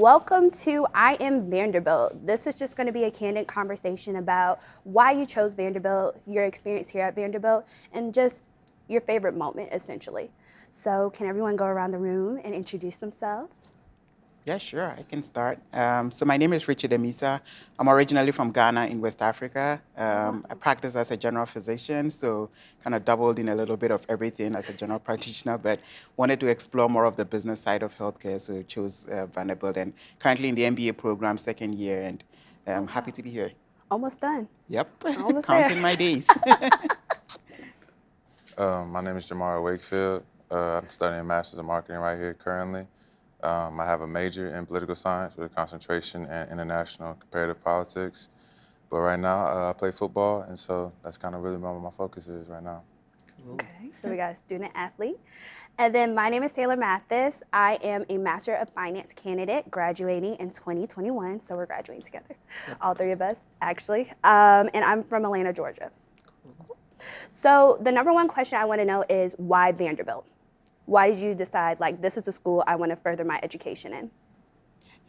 Welcome to I Am Vanderbilt. This is just going to be a candid conversation about why you chose Vanderbilt, your experience here at Vanderbilt, and just your favorite moment, essentially. So can everyone go around the room and introduce themselves? Yeah, sure, I can start. So my name is Richard Amissah. I'm originally from Ghana in West Africa. I practice as a general physician, so kind of doubled in a little bit of everything as a general practitioner, but wanted to explore more of the business side of healthcare, so chose Vanderbilt, and currently in the MBA program, second year, and I'm happy to be here. Almost done. Yep, Almost there. counting my days. My name is Jamauri Wakefield. I'm studying Mathis in marketing right here currently. I have a major in political science with a concentration in international comparative politics. But right now, I play football, and so that's kind of really where my focus is right now. Okay, so we got a student athlete. And then my name is Taylor Mathis. I am a Master of Finance candidate graduating in 2021, so we're graduating together, all three of us, actually. And I'm from Atlanta, Georgia. So the number one question I want to know is why Vanderbilt? Why did you decide, like, this is the school I want to further my education in?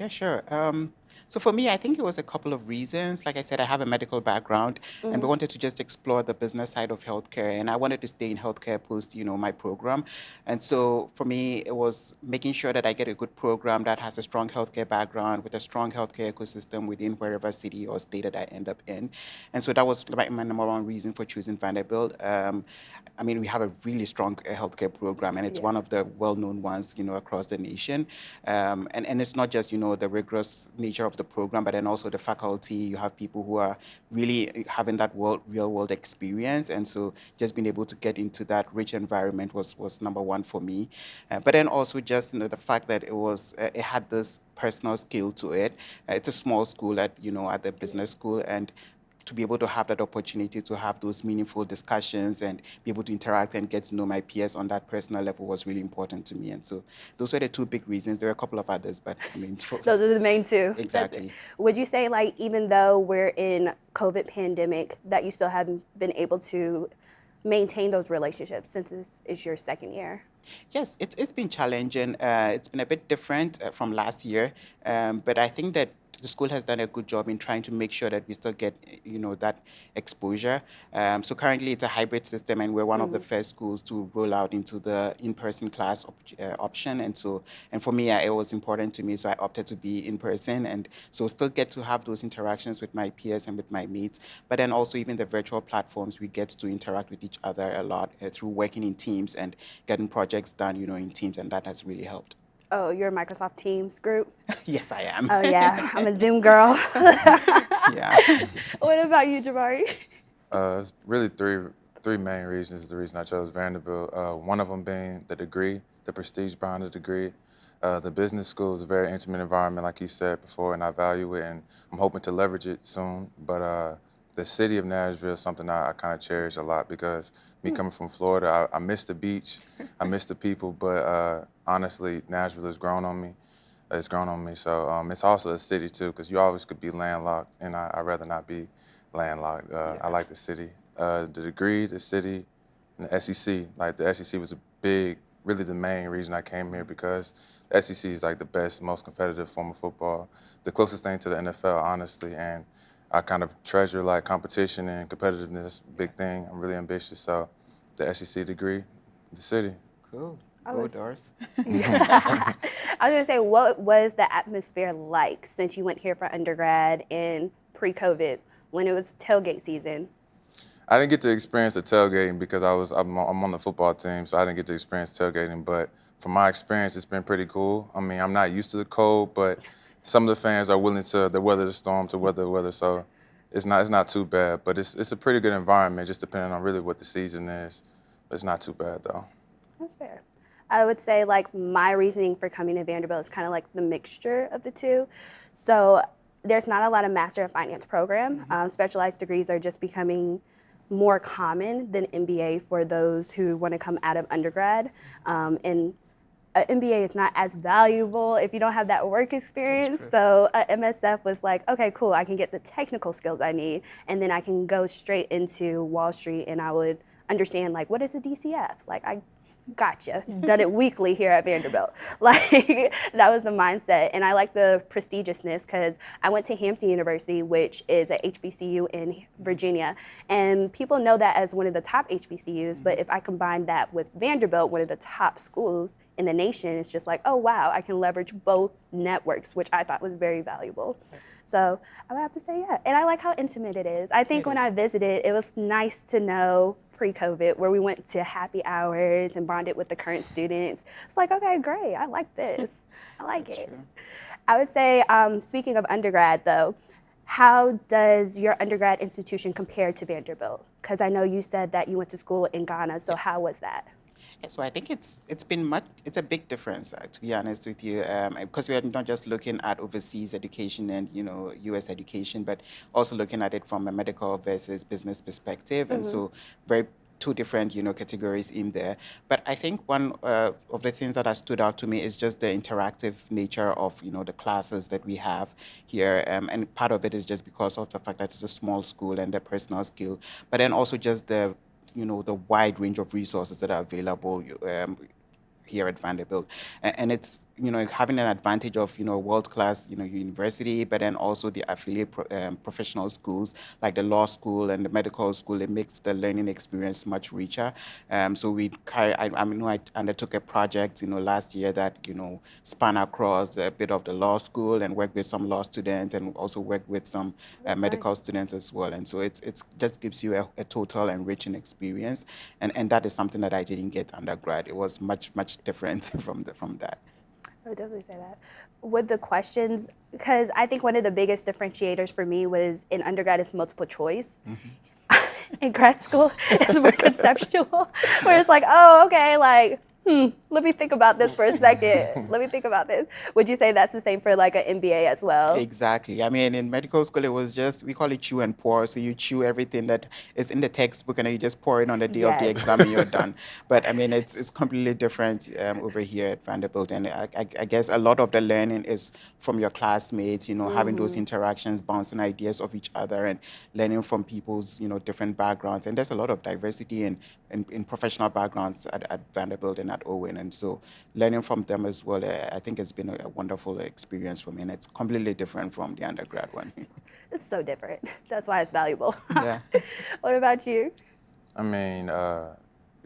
Yeah, sure. So for me, I think it was a couple of reasons. Like I said, I have a medical background, and we wanted to just explore the business side of healthcare, and I wanted to stay in healthcare post, my program. And so for me, it was making sure that I get a good program that has a strong healthcare background with a strong healthcare ecosystem within wherever city or state that I end up in. And so that was my number one reason for choosing Vanderbilt. I mean, we have a really strong healthcare program, and it's one of the well-known ones, across the nation. And it's not just, the rigorous nature of the program, but then also the faculty. You have people who are really having that real-world experience, and so just being able to get into that rich environment was number one for me. But then also just, the fact that it had this personal skill to it. It's a small school at the business school, and to be able to have that opportunity to have those meaningful discussions and be able to interact and get to know my peers on that personal level was really important to me. And so those were the two big reasons. There are a couple of others, but I mean... Those are the main two. Exactly. Would you say, like, even though we're in COVID pandemic, that you still haven't been able to maintain those relationships since this is your second year? Yes, it's been challenging. It's been a bit different from last year, but I think that the school has done a good job in trying to make sure that we still get, that exposure. So currently it's a hybrid system, and we're one of the first schools to roll out into the in-person class option. And for me, it was important to me, so I opted to be in person, and so still get to have those interactions with my peers and with my mates. But then also even the virtual platforms, we get to interact with each other a lot through working in teams and getting projects done, in teams, and that has really helped. Oh, you're a Microsoft Teams group? Yes, I am. Oh, yeah. I'm a Zoom girl. Yeah. What about you, Jamauri? It's really three main reasons the reason I chose Vanderbilt. One of them being the degree, the prestige behind the degree. The business school is a very intimate environment, like you said before, and I value it, and I'm hoping to leverage it soon. But the city of Nashville is something I kind of cherish a lot because me coming from Florida, I miss the beach, I miss the people, but honestly, Nashville has grown on me. It's grown on me, so it's also a city too, because you always could be landlocked, and I'd rather not be landlocked. I like the city, the degree, the city, and the SEC. Like the SEC was really the main reason I came here, because the SEC is like the best, most competitive form of football, the closest thing to the NFL, honestly, and I kind of treasure like competition and competitiveness, big thing. I'm really ambitious, so the SEC degree, the city. Cool. Go Doors. I was going to say, what was the atmosphere like since you went here for undergrad in pre-COVID when it was tailgate season? I didn't get to experience the tailgating because I'm on the football team, so I didn't get to experience tailgating. But from my experience, it's been pretty cool. I mean, I'm not used to the cold, but some of the fans are willing to weather the storm, to weather the weather. So it's not too bad. But it's a pretty good environment, just depending on really what the season is. But it's not too bad though. That's fair. I would say, like, my reasoning for coming to Vanderbilt is kind of like the mixture of the two. So there's not a lot of Master of Finance program. Specialized degrees are just becoming more common than MBA for those who want to come out of undergrad. And an MBA is not as valuable if you don't have that work experience. So MSF was like, okay, cool, I can get the technical skills I need, and then I can go straight into Wall Street, and I would understand, like, what is a DCF? Like, gotcha, done it weekly here at Vanderbilt. Like, that was the mindset. And I like the prestigiousness because I went to Hampton University, which is a HBCU in Virginia. And people know that as one of the top HBCUs, but if I combine that with Vanderbilt, one of the top schools in the nation, it's just like, oh, wow, I can leverage both networks, which I thought was very valuable. So I would have to say, yeah. And I like how intimate it is. I think when I visited, it was nice to know pre-COVID, where we went to happy hours and bonded with the current students. It's like, okay, great, I like this. I like it. True. I would say, speaking of undergrad though, how does your undergrad institution compare to Vanderbilt? Because I know you said that you went to school in Ghana, so how was that? Yeah, so I think it's a big difference, to be honest with you, because we are not just looking at overseas education and U.S. education, but also looking at it from a medical versus business perspective, and so very two different categories in there. But I think one of the things that has stood out to me is just the interactive nature of the classes that we have here, and part of it is just because of the fact that it's a small school and the personal skill, but then also just the the wide range of resources that are available here at Vanderbilt. And it's, having an advantage of, world-class, university, but then also the affiliate professional schools like the law school and the medical school. It makes the learning experience much richer. So I undertook a project, last year that, span across a bit of the law school and worked with some law students and also worked with some medical students as well. And so it's just gives you a total enriching experience. And that is something that I didn't get undergrad. It was much different from that. I would definitely say that. With the questions, because I think one of the biggest differentiators for me was in undergrad is multiple choice. In grad school, it's more conceptual, where it's like, oh, okay, like, let me think about this for a second. Let me think about this. Would you say that's the same for like an MBA as well? Exactly. I mean, in medical school, it was just, we call it chew and pour. So you chew everything that is in the textbook and then you just pour it on the day of the exam and you're done. But I mean, it's completely different over here at Vanderbilt. And I guess a lot of the learning is from your classmates, having those interactions, bouncing ideas off each other and learning from people's, different backgrounds. And there's a lot of diversity in professional backgrounds at Vanderbilt and at Owen. And so learning from them as well, I think it's been a wonderful experience for me. And it's completely different from the undergrad one. It's so different. That's why it's valuable. Yeah. What about you? I mean,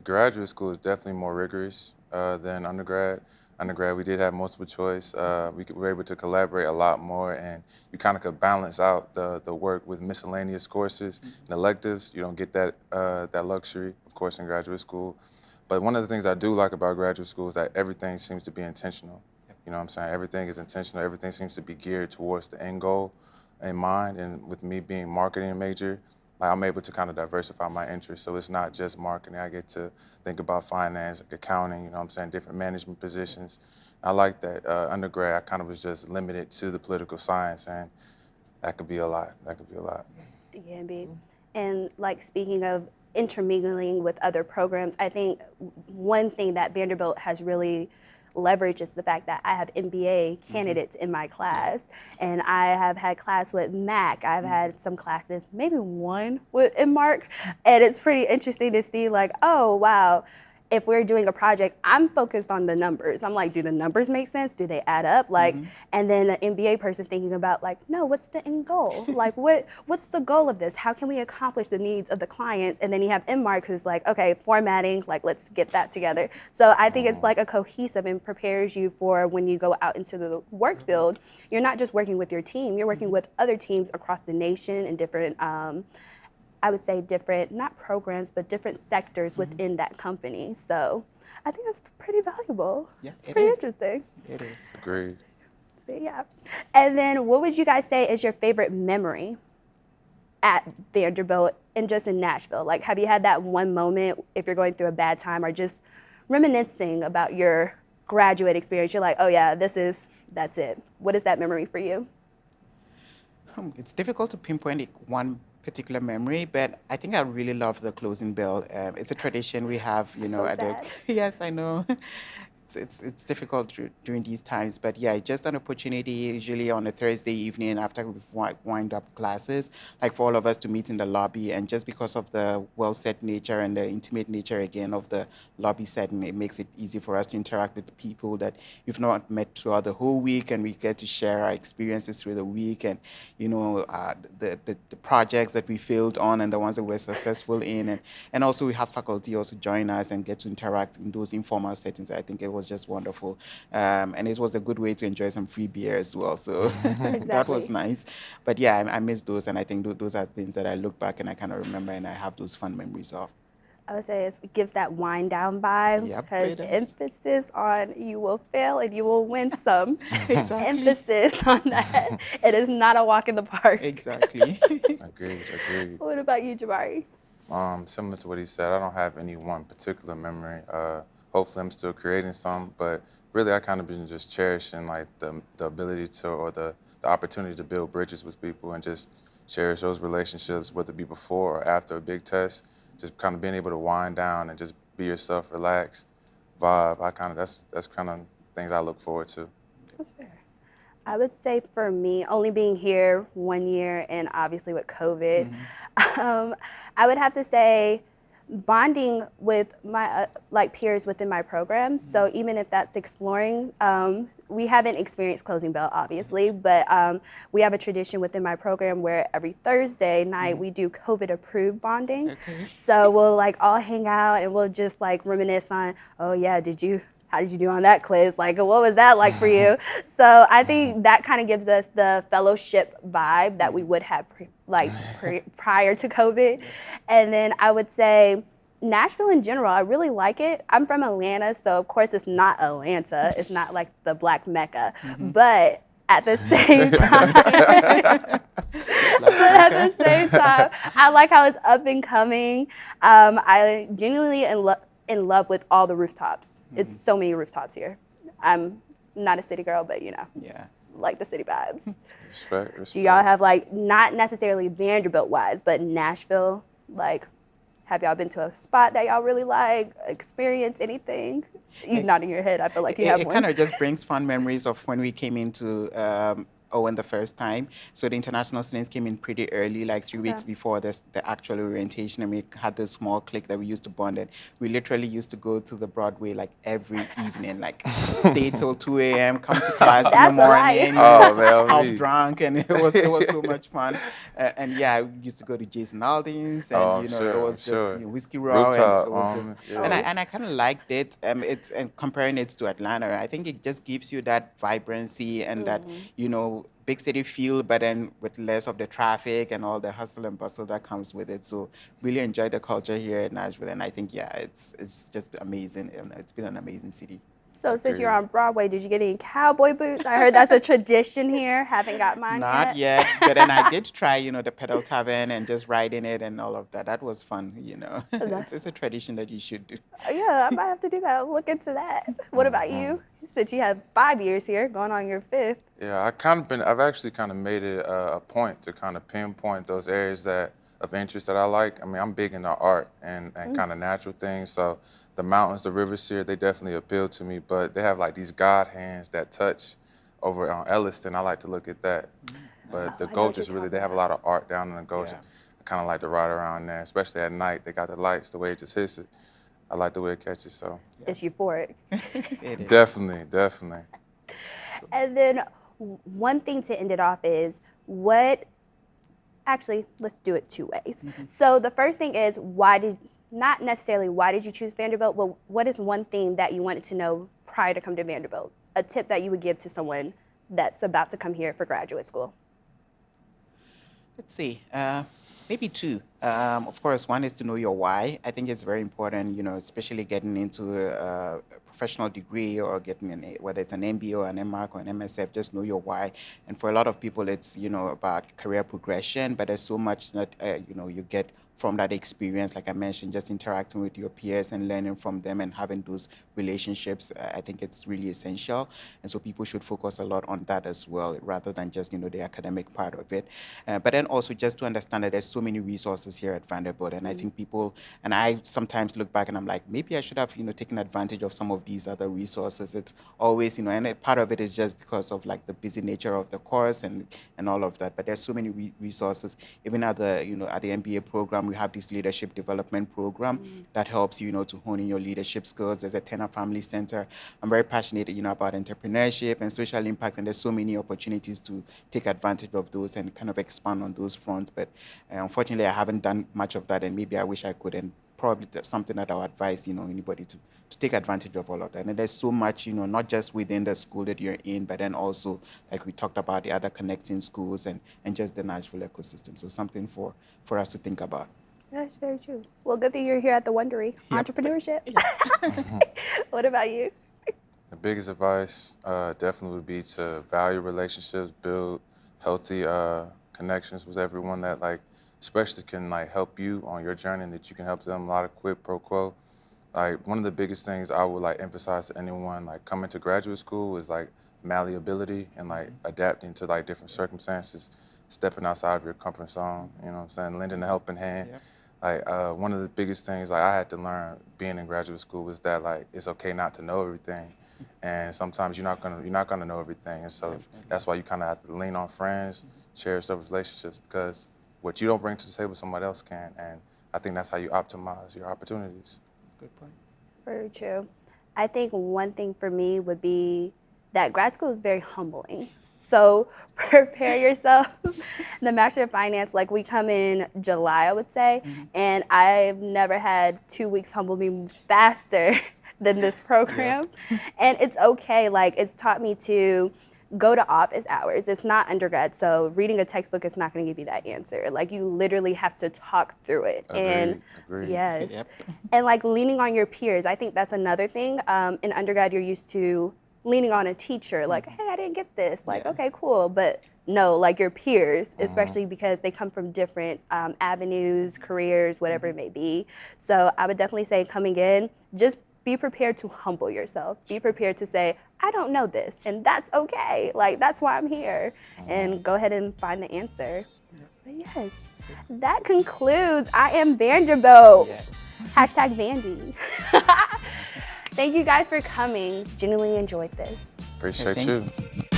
graduate school is definitely more rigorous than undergrad. Undergrad, we did have multiple choice. We were able to collaborate a lot more, and you kind of could balance out the work with miscellaneous courses and electives. You don't get that luxury, of course, in graduate school. But one of the things I do like about graduate school is that everything seems to be intentional. You know what I'm saying? Everything is intentional. Everything seems to be geared towards the end goal in mind. And with me being marketing major, like I'm able to kind of diversify my interests. So it's not just marketing. I get to think about finance, like accounting, you know what I'm saying, different management positions. I like that. Undergrad, I kind of was just limited to the political science, and that could be a lot. Yeah, indeed. And like speaking of intermingling with other programs, I think one thing that Vanderbilt has really leveraged is the fact that I have MBA candidates in my class, and I have had class with Mac. I've had some classes, maybe one with Mark, and it's pretty interesting to see like, oh wow, if we're doing a project, I'm focused on the numbers. I'm like, do the numbers make sense? Do they add up? Like, and then an MBA person thinking about like, no, what's the end goal? Like, what's the goal of this? How can we accomplish the needs of the clients? And then you have Mark who's like, okay, formatting, like, let's get that together. So I think it's like a cohesive and prepares you for when you go out into the work field. You're not just working with your team, you're working with other teams across the nation and different, I would say different, not programs, but different sectors within that company. So I think that's pretty valuable. Yeah, it's pretty interesting. It is. Agreed. So yeah. And then what would you guys say is your favorite memory at Vanderbilt and just in Nashville? Like, have you had that one moment if you're going through a bad time or just reminiscing about your graduate experience? You're like, oh yeah, that's it. What is that memory for you? It's difficult to pinpoint one particular memory, but I think I really love the closing bell. It's a tradition we have, So at sad. Yes, I know. it's difficult during these times, but yeah, just an opportunity usually on a Thursday evening after we've wind up classes, like for all of us to meet in the lobby, and just because of the well set nature and the intimate nature again of the lobby setting, it makes it easy for us to interact with the people that you've not met throughout the whole week, and we get to share our experiences through the week, and the projects that we failed on and the ones that we're successful in, and also we have faculty also join us and get to interact in those informal settings. I think it was just wonderful, and it was a good way to enjoy some free beer as well. So that was Exactly. nice. But yeah, I miss those, and I think those are things that I look back and I kind of remember, and I have those fun memories of. I would say it gives that wind down vibe Yep, because it does. emphasis on you will fail and you will win some. Exactly. Emphasis on that. It is not a walk in the park. Exactly. Agreed, agreed. What about you, Jamauri? Similar to what he said, I don't have any one particular memory. Hopefully I'm still creating some, but really I kind of been just cherishing like the ability to, or the opportunity to build bridges with people and just cherish those relationships, whether it be before or after a big test, just kind of being able to wind down and just be yourself, relax, vibe. That's kind of things I look forward to. That's fair. I would say for me, only being here 1 year and obviously with COVID, I would have to say bonding with my peers within my program. So even if that's exploring, we haven't experienced closing bell obviously, but we have a tradition within my program where every Thursday night we do COVID approved bonding. Okay. So we'll like all hang out and we'll just like reminisce on, oh yeah, how did you do on that quiz? Like, what was that like for you? So I think that kind of gives us the fellowship vibe that we would have prior to COVID. And then I would say Nashville in general, I really like it. I'm from Atlanta, so of course it's not Atlanta. It's not like the Black Mecca. But at the same time, I like how it's up and coming. I genuinely in love with all the rooftops. It's so many rooftops here. I'm not a city girl, but Yeah. like the city vibes. Respect. Do y'all have like, not necessarily Vanderbilt wise, but Nashville, like, have y'all been to a spot that y'all really like, experience anything? You nodding your head, I feel like you have It one. kind of just brings fun memories of when we came into Owen the first time. So the international students came in pretty early, like 3 weeks before the actual orientation, and we had this small clique that we used to bond. And we literally used to go to the Broadway like every evening, like stay till 2 a.m., come to class in the That's a lie. morning, Oh, man, half me. drunk, and it was so much fun. And yeah, we used to go to Jason Aldean's, and Oh, it sure, was just sure. Whiskey Row, Rooftop, and it was just, yeah. and I kind of liked it. And comparing it to Atlanta, I think it just gives you that vibrancy and that big city feel, but then with less of the traffic and all the hustle and bustle that comes with it. So really enjoy the culture here in Nashville, and I think it's just amazing. It's been an amazing city. So since you're on Broadway, did you get any cowboy boots? I heard that's a tradition here. Haven't got mine Not yet, but then I did try, the pedal tavern and just riding it and all of that. That was fun, It's a tradition that you should do. Yeah, I might have to do that. I'll look into that. What about you? Since you have 5 years here, going on your 5th. Yeah, I've actually kind of made it a point to kind of pinpoint those areas of interest that I like. I mean, I'm big into art and kind of natural things, so the mountains, the rivers here, they definitely appeal to me, but they have like these God hands that touch over on Elliston. I like to look at that. But the I know what Gulch you're is really, talking they have a lot of art down in the Gulch. Yeah. I kind of like to ride around there, especially at night. They got the lights, the way it just hits it. I like the way it catches, so. It's euphoric. It is. Definitely. And then one thing to end it off is actually, let's do it 2 ways. So the first thing is not necessarily why did you choose Vanderbilt, but what is one thing that you wanted to know prior to coming to Vanderbilt? A tip that you would give to someone that's about to come here for graduate school? Let's see. Maybe two. Of course, one is to know your why. I think it's very important, especially getting into a professional degree or getting whether it's an MBA or an MArch or an MSF, just know your why. And for a lot of people, it's, about career progression, but there's so much that, you get from that experience, like I mentioned, just interacting with your peers and learning from them and having those relationships. I think it's really essential. And so people should focus a lot on that as well, rather than just, the academic part of it. But then also just to understand that there's so many resources resources here at Vanderbilt. And I think people, and I sometimes look back and I'm like, maybe I should have, taken advantage of some of these other resources. It's always, and part of it is just because of like the busy nature of the course and all of that. But there's so many resources. Even at the, at the MBA program, we have this leadership development program that helps you, to hone in your leadership skills. There's a Tenor Family Center. I'm very passionate, about entrepreneurship and social impact, and there's so many opportunities to take advantage of those and kind of expand on those fronts. But unfortunately, I haven't done much of that, and maybe I wish I could. And probably that's something that I would advise, anybody to take advantage of all of that. And there's so much, not just within the school that you're in, but then also, like we talked about, the other connecting schools and just the Nashville ecosystem. So something for us to think about. That's very true. Well, good that you're here at the Wondery. Yep. Entrepreneurship. What about you? The biggest advice definitely would be to value relationships, build healthy connections with everyone that especially can help you on your journey, and that you can help them. A lot of quid pro quo. One of the biggest things I would emphasize to anyone coming to graduate school is malleability and adapting to different circumstances, stepping outside of your comfort zone. You know what I'm saying? Lending a helping hand. Yep. One of the biggest things I had to learn being in graduate school was that it's okay not to know everything, and sometimes you're not gonna know everything, and so that's why you kind of have to lean on friends, cherish those relationships, because what you don't bring to the table, somebody else can, and I think that's how you optimize your opportunities. Good point. Very true. I think one thing for me would be that grad school is very humbling. So prepare yourself. The Master of Finance, we come in July, I would say, and I've never had 2 weeks humble me faster than this program. And it's okay. It's taught me to go to office hours. It's not undergrad, so reading a textbook is not going to give you that answer. You literally have to talk through it. Agreed. Yes. Yep. And leaning on your peers. I think that's another thing. In undergrad, you're used to leaning on a teacher, hey, I didn't get this. Okay, cool. But no, your peers, especially because they come from different avenues, careers, whatever it may be. So I would definitely say coming in, just be prepared to humble yourself. Be prepared to say, I don't know this, and that's okay. That's why I'm here. And go ahead and find the answer. But yes, that concludes I Am Vanderbilt. Yes. Hashtag Vandy. Thank you guys for coming. Genuinely enjoyed this. Appreciate Thank you.